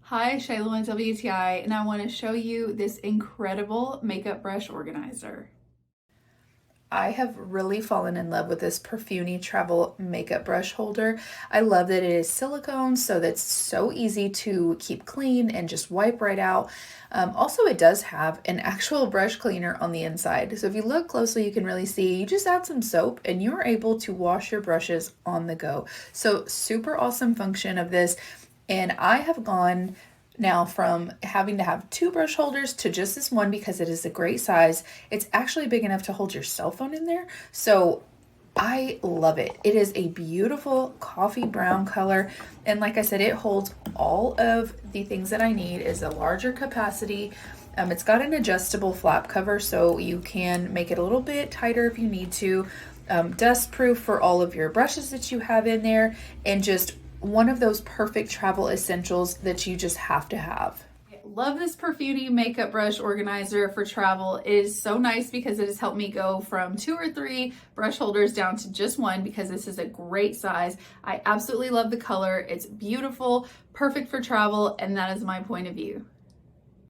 Hi, Shayla with WTI, and I want to show you this incredible makeup brush organizer. I have really fallen in love with this Perfuny travel makeup brush holder. I love that it is silicone, so that's so easy to keep clean and just wipe right out. Also, it does have an actual brush cleaner on the inside. So if you look closely, you can really see you just add some soap and you're able to wash your brushes on the go. So super awesome function of this. And I have gone now from having to have two brush holders to just this one because it is a great size. It's actually big enough to hold your cell phone in there. So I love it. It is a beautiful coffee brown color. And like I said, it holds all of the things that I need. Is a larger capacity. It's got an adjustable flap cover, so you can make it a little bit tighter if you need to. Dust proof for all of your brushes that you have in there, and just one of those perfect travel essentials that you just have to have. I love this Perfuny makeup brush organizer for travel. It is so nice because it has helped me go from 2 or 3 brush holders down to just one because this is a great size. I absolutely love the color. It's beautiful, perfect for travel, and that is my point of view.